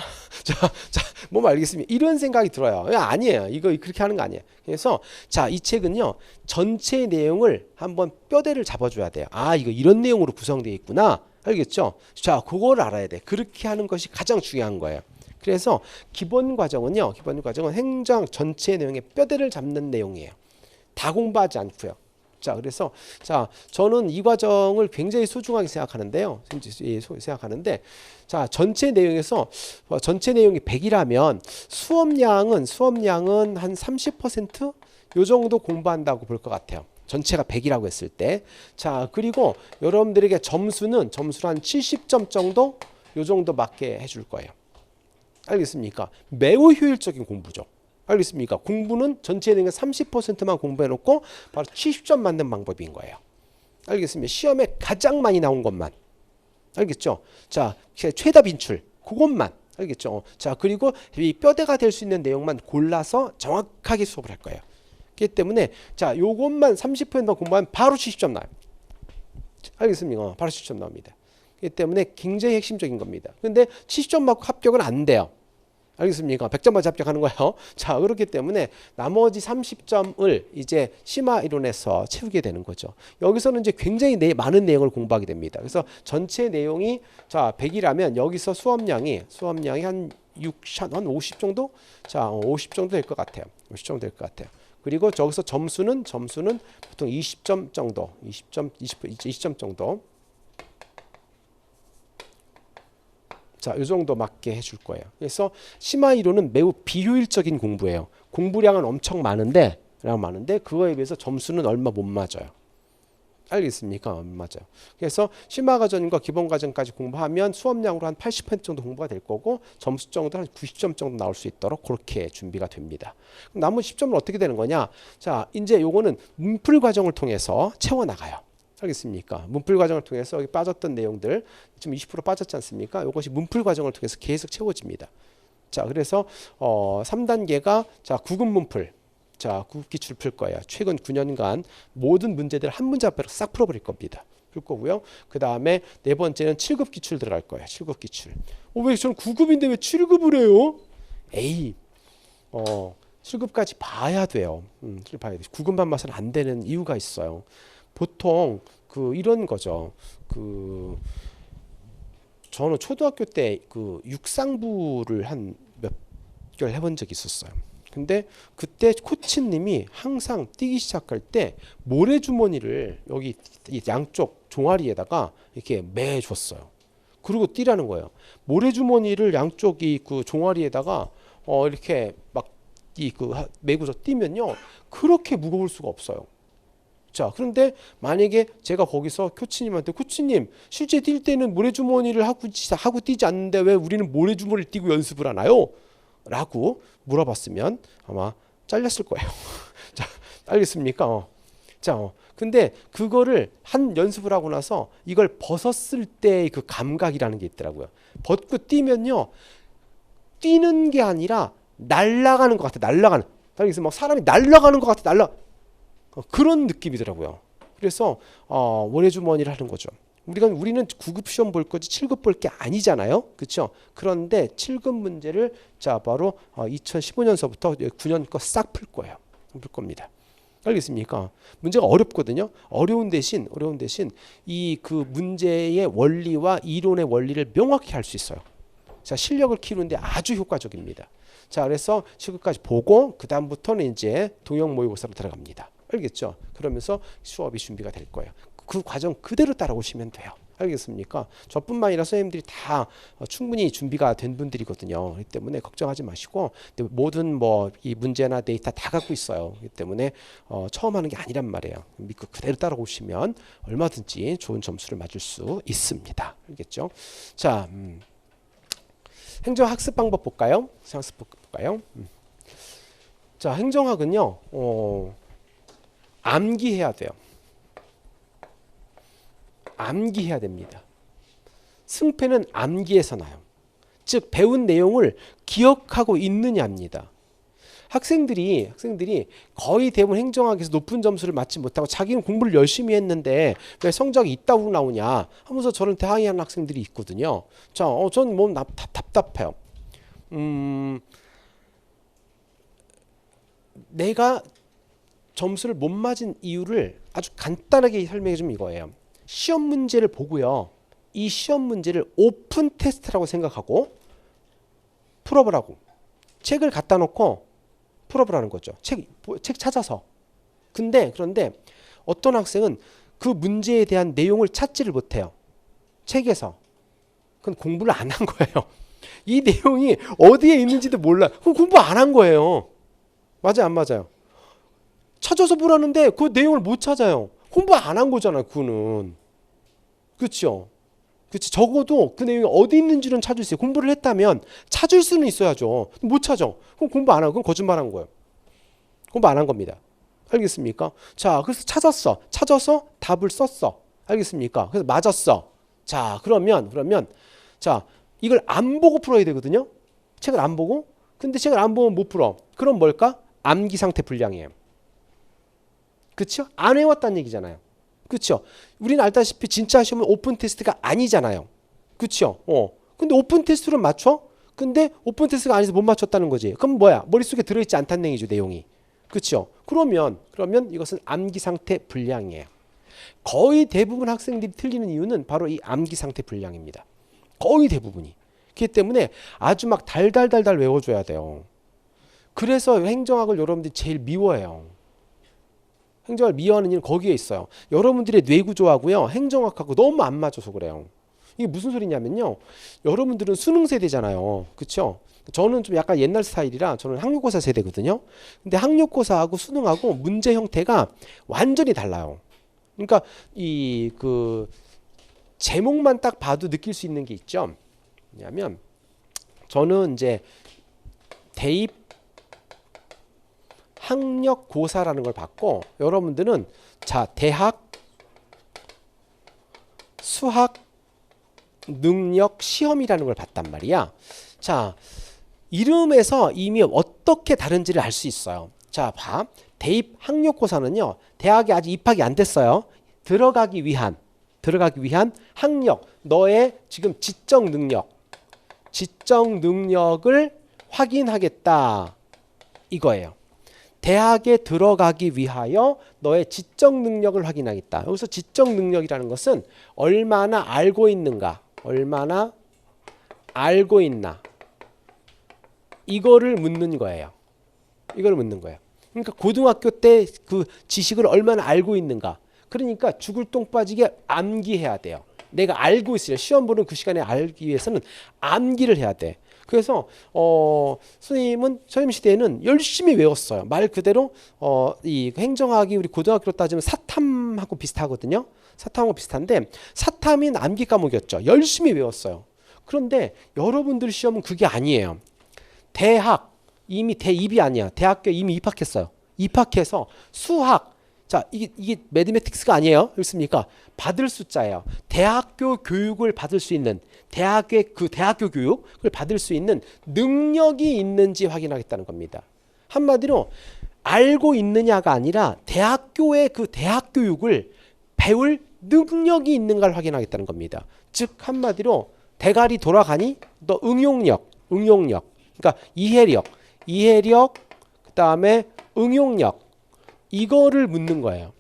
뭐 알겠습니다. 이런 생각이 들어요. 아니에요. 이거 그렇게 하는 거 아니에요. 그래서 자, 이 책은요. 전체 내용을 한번 뼈대를 잡아줘야 돼요. 이거 이런 내용으로 구성되어 있구나. 알겠죠? 자, 그걸 알아야 돼. 그렇게 하는 것이 가장 중요한 거예요. 그래서 기본 과정은 행정 전체 내용의 뼈대를 잡는 내용이에요. 다 공부하지 않고요. 자, 그래서 저는 이 과정을 굉장히 소중하게 생각하는데요. 자, 전체 내용에서 전체 내용이 100이라면 수업량은 한 30%? 요 정도 공부한다고 볼 것 같아요. 전체가 100이라고 했을 때. 자, 그리고 여러분들에게 점수는 한 70점 정도 요 정도 맞게 해줄 거예요. 알겠습니까? 매우 효율적인 공부죠. 알겠습니까? 공부는 전체 내용의 30%만 공부해놓고 바로 70점 맞는 방법인 거예요. 알겠습니다. 시험에 가장 많이 나온 것만. 알겠죠? 자, 최다 빈출 그것만. 알겠죠? 자, 그리고 이 뼈대가 될 수 있는 내용만 골라서 정확하게 수업을 할 거예요. 그렇기 때문에 자, 요것만 30%만 공부하면 바로 70점 나요. 알겠습니까? 바로 70점 나옵니다. 그렇기 때문에 굉장히 핵심적인 겁니다. 근데 70점 맞고 합격은 안 돼요. 알겠습니까? 100점 맞이 합격하는 거예요. 자, 그렇기 때문에 나머지 30점을 이제 심화 이론에서 채우게 되는 거죠. 여기서는 이제 굉장히 많은 내용을 공부하게 됩니다. 그래서 전체 내용이 자, 100이라면 여기서 수업량이 한 50 정도? 자, 50 정도 될 것 같아요. 50 정도 될 것 같아요. 그리고 저기서 점수는 보통 20점 정도. 20점 정도. 자, 이 정도 맞게 해줄 거예요. 그래서 심화 이론은 매우 비효율적인 공부예요. 공부량은 엄청 많은데 그거에 비해서 점수는 얼마 못 맞아요. 알겠습니까? 맞아요. 그래서 심화 과정과 기본 과정까지 공부하면 수업량으로 한 80% 정도 공부가 될 거고 점수 정도 한 90점 정도 나올 수 있도록 그렇게 준비가 됩니다. 그럼 나머지 10점은 어떻게 되는 거냐? 자, 이제 요거는 문풀 과정을 통해서 채워 나가요. 알겠습니까? 문풀 과정을 통해서 여기 빠졌던 내용들 지금 20% 빠졌지 않습니까? 이것이 문풀 과정을 통해서 계속 채워집니다. 자, 그래서 3단계가 자, 구급 문풀. 자, 구급 기출 풀 거예요. 최근 9년간 모든 문제들 한 문제 앞으로 싹 풀어버릴 겁니다. 풀 거고요. 그 다음에 네 번째는 7급 기출 들어갈 거예요. 7급 기출. 왜 저는 9급인데 왜 7급을 해요? 7급까지 봐야 돼요. 9급만 봐서는 안 되는 이유가 있어요. 보통 이런 거죠. 저는 초등학교 때 그 육상부를 한 몇 개월 해본 적이 있었어요. 근데 그때 코치님이 항상 뛰기 시작할 때 모래주머니를 여기 이 양쪽 종아리에다가 이렇게 매줬어요. 그리고 뛰라는 거예요. 모래주머니를 양쪽 이 그 종아리에다가 이렇게 막 이 그 매고서 뛰면요 그렇게 무거울 수가 없어요. 자, 그런데 만약에 제가 거기서 코치님한테 코치님 실제 뛸 때는 모래주머니를 하고 뛰지 않는데 왜 우리는 모래주머니를 뛰고 연습을 하나요? 라고 물어봤으면 아마 잘렸을 거예요. 자, 알겠습니까? 자, 근데 그거를 한 연습을 하고 나서 이걸 벗었을 때의 그 감각이라는 게 있더라고요. 벗고 뛰면요 뛰는 게 아니라 날아가는 것 같아. 날아가는. 그래서 막 사람이 날아가는 것 같아. 그런 느낌이더라고요. 그래서 모래주머니를 하는 거죠. 우리는 9급 시험 볼 거지 7급 볼 게 아니잖아요. 그렇죠? 그런데 7급 문제를 자 바로 2015년서부터 9년 거 싹 풀 거예요. 풀 겁니다. 알겠습니까? 문제가 어렵거든요. 어려운 대신 이 그 문제의 원리와 이론의 원리를 명확히 할 수 있어요. 자, 실력을 키우는데 아주 효과적입니다. 자, 그래서 7급까지 보고 그 다음부터는 이제 동형 모의고사로 들어갑니다. 알겠죠? 그러면서 수업이 준비가 될 거예요. 그 과정 그대로 따라오시면 돼요. 알겠습니까? 저뿐만 아니라 선생님들이 다 충분히 준비가 된 분들이거든요. 그렇기 때문에 걱정하지 마시고 모든 뭐 이 문제나 데이터 다 갖고 있어요. 그렇기 때문에 처음 하는 게 아니란 말이에요. 믿고 그대로 따라오시면 얼마든지 좋은 점수를 맞을 수 있습니다. 알겠죠? 자, 행정학습 방법 볼까요? 학습 볼까요? 자, 행정학은요. 암기해야 돼요. 암기해야 됩니다. 승패는 암기에서 나요. 즉 배운 내용을 기억하고 있느냐입니다. 학생들이 거의 대부분 행정학에서 높은 점수를 맞지 못하고 자기는 공부를 열심히 했는데 왜 성적이 이따구로 나오냐 하면서 저는 대항해하는 학생들이 있거든요. 자, 저는 뭐 답답해요. 내가 점수를 못 맞은 이유를 아주 간단하게 설명해 주면 이거예요. 시험 문제를 보고요. 이 시험 문제를 오픈 테스트라고 생각하고 풀어보라고. 책을 갖다 놓고 풀어보라는 거죠. 책 찾아서. 그런데 어떤 학생은 그 문제에 대한 내용을 찾지를 못해요. 책에서. 그건 공부를 안 한 거예요. 이 내용이 어디에 있는지도 몰라. 그럼 공부 안 한 거예요. 맞아요, 안 맞아요? 찾아서 보라는데 그 내용을 못 찾아요. 공부 안 한 거잖아요, 그거는. 그렇죠? 그렇지. 적어도 그 내용이 어디 있는지는 찾을 수 있어요. 공부를 했다면 찾을 수는 있어야죠. 못 찾아. 그럼 공부 안 하고 그건 거짓말한 거예요. 공부 안 한 겁니다. 알겠습니까? 자, 그래서 찾아서 답을 썼어. 알겠습니까? 그래서 맞았어. 자, 그러면 자, 이걸 안 보고 풀어야 되거든요. 책을 안 보고. 근데 책을 안 보면 못 풀어. 그럼 뭘까? 암기 상태 불량이에요. 그렇죠? 안 해왔다는 얘기잖아요. 그렇죠? 우리는 알다시피 진짜 시험은 오픈 테스트가 아니잖아요. 그렇죠? 근데 오픈 테스트로 맞춰? 근데 오픈 테스트가 아니어서 못 맞췄다는 거지. 그럼 뭐야? 머릿속에 들어있지 않다는 얘기죠, 내용이. 그렇죠? 그러면 이것은 암기 상태 불량이에요. 거의 대부분 학생들이 틀리는 이유는 바로 이 암기 상태 불량입니다. 거의 대부분이. 그렇기 때문에 아주 막 달달달달 외워줘야 돼요. 그래서 행정학을 여러분들이 제일 미워해요. 행정학을 미워하는 이유는 거기에 있어요. 여러분들의 뇌구조하고요 행정학하고 너무 안 맞아서 그래요. 이게 무슨 소리냐면요, 여러분들은 수능 세대잖아요. 그렇죠? 저는 좀 약간 옛날 스타일이라 저는 학력고사 세대거든요. 근데 학력고사하고 수능하고 문제 형태가 완전히 달라요. 그러니까 이 그 제목만 딱 봐도 느낄 수 있는 게 있죠. 왜냐하면 저는 이제 대입 학력고사라는 걸 받고, 여러분들은 자 대학 수학 능력 시험이라는 걸 봤단 말이야. 자, 이름에서 이미 어떻게 다른지를 알 수 있어요. 자, 봐. 대입 학력고사는요, 대학에 아직 입학이 안 됐어요. 들어가기 위한 학력, 너의 지금 지적 능력을 확인하겠다 이거예요. 대학에 들어가기 위하여 너의 지적 능력을 확인하겠다. 여기서 지적 능력이라는 것은 얼마나 알고 있는가, 얼마나 알고 있나? 이거를 묻는 거예요. 이걸 묻는 거예요. 그러니까 고등학교 때 그 지식을 얼마나 알고 있는가. 그러니까 죽을 똥 빠지게 암기해야 돼요. 내가 알고 있어요. 시험 보는 그 시간에 알기 위해서는 암기를 해야 돼. 그래서 선생님 시대에는 열심히 외웠어요. 말 그대로 이 행정학이 우리 고등학교로 따지면 사탐하고 비슷하거든요. 사탐하고 비슷한데 사탐이 암기 과목이었죠. 열심히 외웠어요. 그런데 여러분들 시험은 그게 아니에요. 대학 이미 대입이 아니야. 대학교에 이미 입학했어요. 입학해서 수학 자 이게 매드매틱스가 아니에요. 그렇습니까? 받을 숫자예요. 대학교 교육을 받을 수 있는 대학교 교육을 받을 수 있는 능력이 있는지 확인하겠다는 겁니다. 한마디로 알고 있느냐가 아니라 대학교의 그 대학 교육을 배울 능력이 있는가를 확인하겠다는 겁니다. 즉 한마디로 대가리 돌아가니 너 응용력 그러니까 이해력 그다음에 응용력 이거를 묻는 거예요.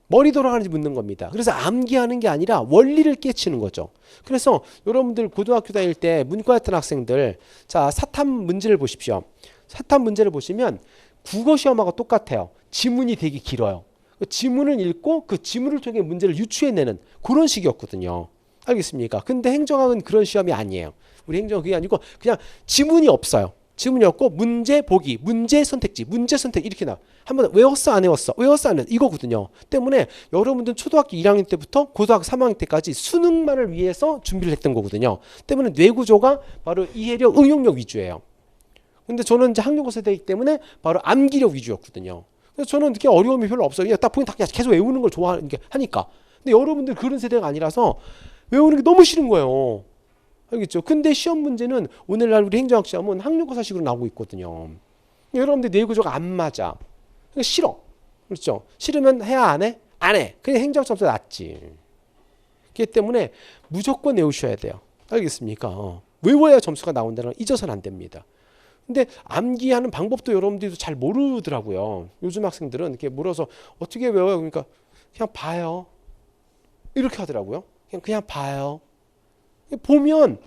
머리 돌아가는지 묻는 겁니다. 그래서 암기하는 게 아니라 원리를 깨치는 거죠. 그래서 여러분들 고등학교 다닐 때 문과였던 학생들 자 사탐 문제를 보십시오. 사탐 문제를 보시면 국어 시험하고 똑같아요. 지문이 되게 길어요. 그 지문을 읽고 그 지문을 통해 문제를 유추해내는 그런 식이었거든요. 알겠습니까? 근데 행정학은 그런 시험이 아니에요. 우리 행정학은 그게 아니고 그냥 지문이 없어요. 지문이 없고 문제 보기, 문제 선택지, 문제 선택 이렇게 나. 한번 외웠어 안 외웠어? 외웠어 안 외웠어? 이거거든요. 때문에 여러분들은 초등학교 1학년 때부터 고등학교 3학년 때까지 수능만을 위해서 준비를 했던 거거든요. 때문에 뇌구조가 바로 이해력, 응용력 위주예요. 근데 저는 이제 학력고 세대이기 때문에 바로 암기력 위주였거든요. 그래서 저는 그렇게 어려움이 별로 없어요. 그냥 딱 보니 다 계속 외우는 걸 좋아하니까. 근데 여러분들 그런 세대가 아니라서 외우는 게 너무 싫은 거예요. 알겠죠? 근데 시험 문제는 오늘날 우리 행정학 시험은 학력고사식으로 나오고 있거든요. 여러분들 뇌구조가 안 맞아. 싫어. 그렇죠? 싫으면 해야 안 해? 안 해. 그냥 행정학 점수가 낮지. 그렇기 때문에 무조건 외우셔야 돼요. 알겠습니까? 외워야 점수가 나온다는 걸 잊어서는 안 됩니다. 근데 암기하는 방법도 여러분들도 잘 모르더라고요. 요즘 학생들은 이렇게 물어서 어떻게 외워요? 그러니까 그냥 봐요. 이렇게 하더라고요. 그냥 봐요. 보면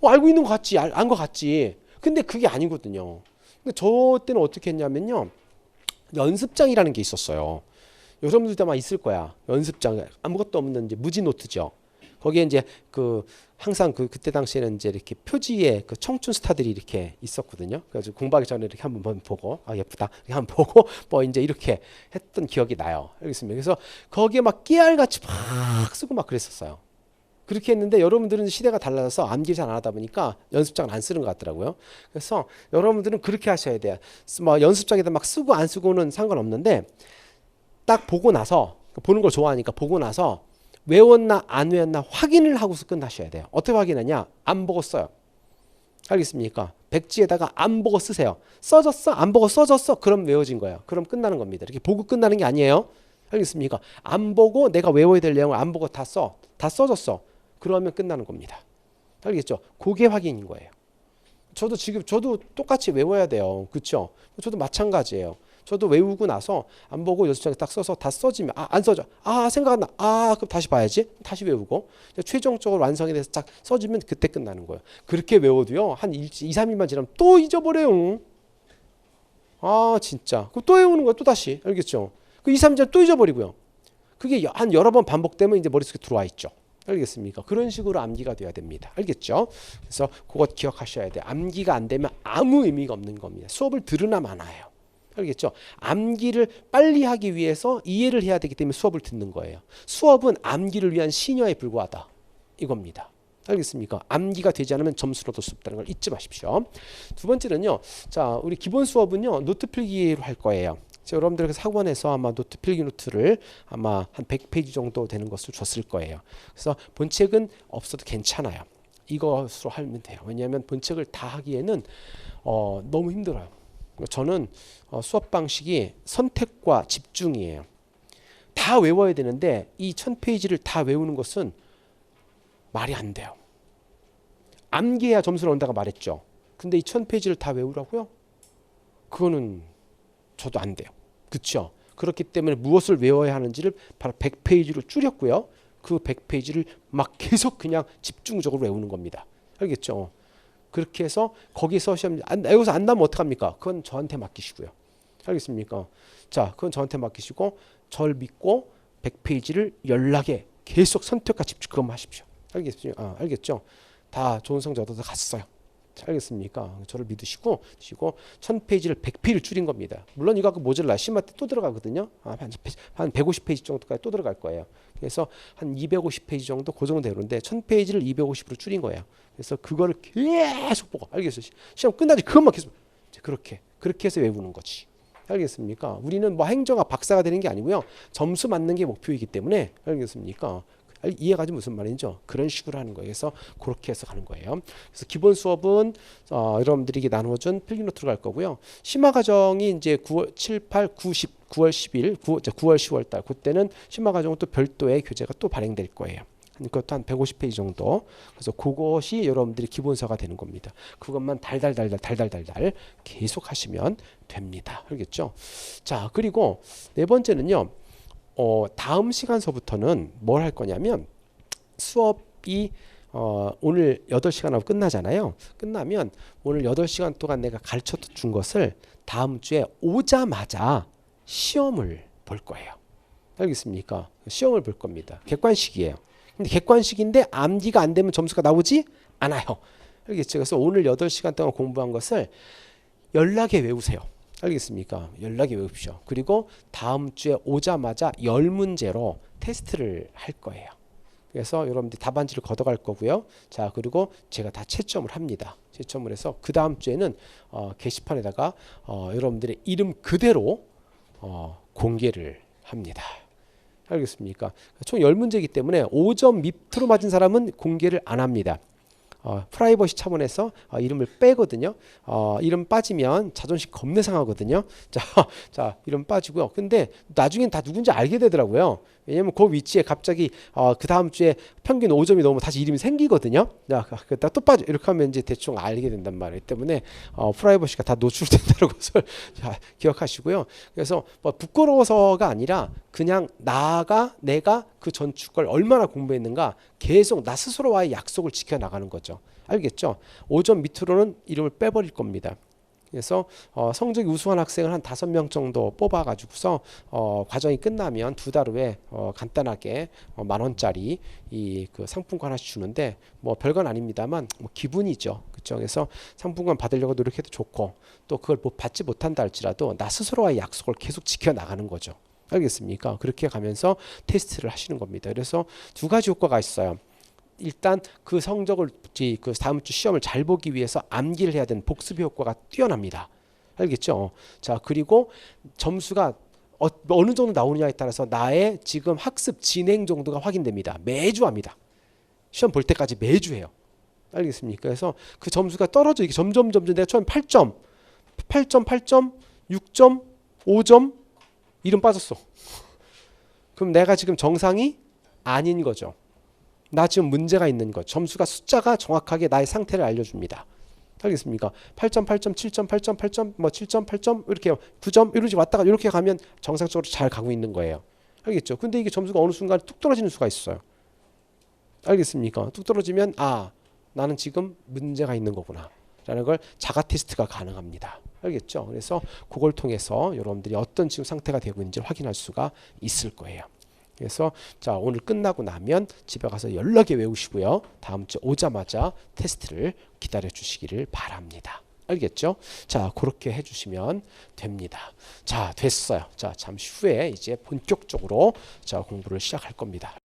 알고 있는 것 같지, 안 것 같지. 근데 그게 아니거든요. 근데 저 때는 어떻게 했냐면요, 연습장이라는 게 있었어요. 여러분들도 아마 있을 거야. 연습장 아무것도 없는 이제 무지 노트죠. 거기에 이제 그 항상 그때 당시에는 이제 이렇게 표지에 그 청춘 스타들이 이렇게 있었거든요. 그래서 공부하기 전에 이렇게 한번 보고 예쁘다 이렇게 한번 보고 뭐 이제 이렇게 했던 기억이 나요. 알겠습니다. 그래서 거기에 막 깨알같이 막 쓰고 막 그랬었어요. 그렇게 했는데 여러분들은 시대가 달라져서 암기를 잘 안 하다 보니까 연습장을 안 쓰는 것 같더라고요. 그래서 여러분들은 그렇게 하셔야 돼요. 뭐 연습장에다 막 쓰고 안 쓰고는 상관없는데 딱 보고 나서 보는 걸 좋아하니까 보고 나서 외웠나 안 외웠나 확인을 하고서 끝나셔야 돼요. 어떻게 확인하냐? 안 보고 써요. 알겠습니까? 백지에다가 안 보고 쓰세요. 써졌어? 안 보고 써졌어? 그럼 외워진 거예요. 그럼 끝나는 겁니다. 이렇게 보고 끝나는 게 아니에요. 알겠습니까? 안 보고 내가 외워야 될 내용을 안 보고 다 써졌어. 그러면 끝나는 겁니다. 알겠죠? 그게 확인인 거예요. 저도 똑같이 외워야 돼요. 그렇죠? 저도 마찬가지예요. 저도 외우고 나서 안 보고 연습장에 딱 써서 다 써지면 안 써져. 생각 안 나. 그럼 다시 봐야지. 다시 외우고 최종적으로 완성이 돼서 딱 써지면 그때 끝나는 거예요. 그렇게 외워도요. 한 2, 3일만 지나면 또 잊어버려요. 진짜. 그럼 또 외우는 거야. 또 다시. 알겠죠? 그 2, 3일 지나면 또 잊어버리고요. 그게 한 여러 번 반복되면 이제 머릿속에 들어와 있죠. 알겠습니까? 그런 식으로 암기가 돼야 됩니다. 알겠죠? 그래서 그거 기억하셔야 돼요. 암기가 안 되면 아무 의미가 없는 겁니다. 수업을 들으나 마나요. 알겠죠? 암기를 빨리 하기 위해서 이해를 해야 되기 때문에 수업을 듣는 거예요. 수업은 암기를 위한 시녀에 불과하다. 이겁니다. 알겠습니까? 암기가 되지 않으면 점수를 얻을 수 없다는 걸 잊지 마십시오. 두 번째는요. 자, 우리 기본 수업은요. 노트 필기로 할 거예요. 여러분들 학원에서 아마 노트 필기 노트를 아마 한 100페이지 정도 되는 것을 줬을 거예요. 그래서 본책은 없어도 괜찮아요. 이것으로 하면 돼요. 왜냐하면 본책을 다 하기에는 너무 힘들어요. 저는 수업 방식이 선택과 집중이에요. 다 외워야 되는데 이 1000페이지를 다 외우는 것은 말이 안 돼요. 암기해야 점수를 얻는다고 말했죠. 근데 이 1000페이지를 다 외우라고요? 그거는 저도 안 돼요. 그렇죠? 그렇기 때문에 무엇을 외워야 하는지를 바로 100페이지로 줄였고요. 그 100페이지를 막 계속 그냥 집중적으로 외우는 겁니다. 알겠죠? 그렇게 해서 거기서 시험 여기서 안 나면 어떡합니까? 그건 저한테 맡기시고요. 알겠습니까? 자, 그건 저한테 맡기시고 절 믿고 100페이지를 연락에 계속 선택과 집중 그것만 하십시오. 알겠죠? 다 좋은 성적 얻어서 갔어요. 알겠습니까? 저를 믿으시고 1000페이지를 100페이지를 줄인 겁니다. 물론 이거 모자라 심화 때 또 들어가거든요. 한 150페이지 정도까지 또 들어갈 거예요. 그래서 한 250페이지 정도 그 정도 되는데 1000페이지를 250으로 줄인 거예요. 그래서 그거를 계속 보고 알겠어요. 시험 끝나지 그것만 계속 그렇게 해서 외우는 거지. 알겠습니까? 우리는 뭐 행정학 박사가 되는 게 아니고요. 점수 맞는 게 목표이기 때문에 알겠습니까? 이해가지 무슨 말인죠? 그런 식으로 하는 거예요. 그래서 그렇게 해서 가는 거예요. 그래서 기본 수업은 여러분들이 나누어준 필기 노트로 갈 거고요. 심화 과정이 이제 9월 7, 8, 9, 10, 9월 10일, 9월 10월 달 그때는 심화 과정은 또 별도의 교재가 또 발행될 거예요. 그것도 한 150페이지 정도. 그래서 그것이 여러분들이 기본서가 되는 겁니다. 그것만 달달달 계속 하시면 됩니다. 알겠죠? 자, 그리고 네 번째는요. 다음 시간서부터는 뭘 할 거냐면 수업이 오늘 8시간하고 끝나잖아요. 끝나면 오늘 8시간 동안 내가 가르쳐 준 것을 다음 주에 오자마자 시험을 볼 거예요. 알겠습니까? 시험을 볼 겁니다. 객관식이에요. 근데 객관식인데 암기가 안 되면 점수가 나오지 않아요. 알겠죠? 그래서 오늘 8시간 동안 공부한 것을 연락에 외우세요. 알겠습니까? 연락에 외우십시오. 그리고 다음 주에 오자마자 10문제로 테스트를 할 거예요. 그래서 여러분들이 답안지를 걷어갈 거고요. 자, 그리고 제가 다 채점을 합니다. 채점을 해서 그 다음 주에는 게시판에다가 여러분들의 이름 그대로 공개를 합니다. 알겠습니까? 총 10문제이기 때문에 5점 밑으로 맞은 사람은 공개를 안 합니다. 프라이버시 차원에서 이름을 빼거든요. 이름 빠지면 자존심 겁내 상하거든요. 자, 이름 빠지고요. 근데 나중엔 다 누군지 알게 되더라고요. 왜냐면 그 위치에 갑자기 그 다음 주에 평균 5점이 넘으면 다시 이름이 생기거든요. 자, 그다 또 빠져. 이렇게 하면 이제 대충 알게 된단 말이에요. 때문에 프라이버시가 다 노출된다는 것을 기억하시고요. 그래서 뭐 부끄러워서가 아니라 그냥 내가 그 전축 걸 얼마나 공부했는가 계속 나 스스로와의 약속을 지켜나가는 거죠. 알겠죠? 5점 밑으로는 이름을 빼버릴 겁니다. 그래서 성적이 우수한 학생을 한 5명 정도 뽑아가지고서 과정이 끝나면 2달 후에 간단하게 10,000원짜리 그 상품권 하나씩 주는데 뭐 별건 아닙니다만 뭐 기분이죠. 그렇죠? 그래서 상품권 받으려고 노력해도 좋고 또 그걸 뭐 받지 못한다 할지라도 나 스스로와의 약속을 계속 지켜나가는 거죠. 알겠습니까? 그렇게 가면서 테스트를 하시는 겁니다. 그래서 2가지 효과가 있어요. 일단 그 성적을 그 다음 주 시험을 잘 보기 위해서 암기를 해야 되는 복습 효과가 뛰어납니다. 알겠죠? 자, 그리고 점수가 어느 정도 나오느냐에 따라서 나의 지금 학습 진행 정도가 확인됩니다. 매주 합니다. 시험 볼 때까지 매주 해요. 알겠습니까? 그래서 그 점수가 떨어져 이게 점점 내가 처음 8점, 6점, 5점 이름 빠졌어. 그럼 내가 지금 정상이 아닌 거죠. 나 지금 문제가 있는 것. 점수가 숫자가 정확하게 나의 상태를 알려줍니다. 알겠습니까? 8점, 7점, 8점, 뭐 7점, 8점 이렇게 9점 이렇게 왔다가 이렇게 가면 정상적으로 잘 가고 있는 거예요. 알겠죠? 근데 이게 점수가 어느 순간 뚝 떨어지는 수가 있어요. 알겠습니까? 뚝 떨어지면 나는 지금 문제가 있는 거구나 라는 걸 자가 테스트가 가능합니다. 알겠죠? 그래서 그걸 통해서 여러분들이 어떤 지금 상태가 되고 있는지 확인할 수가 있을 거예요. 그래서 자, 오늘 끝나고 나면 집에 가서 연락에 외우시고요. 다음 주 오자마자 테스트를 기다려 주시기를 바랍니다. 알겠죠? 자, 그렇게 해주시면 됩니다. 자, 됐어요. 자, 잠시 후에 이제 본격적으로 자, 공부를 시작할 겁니다.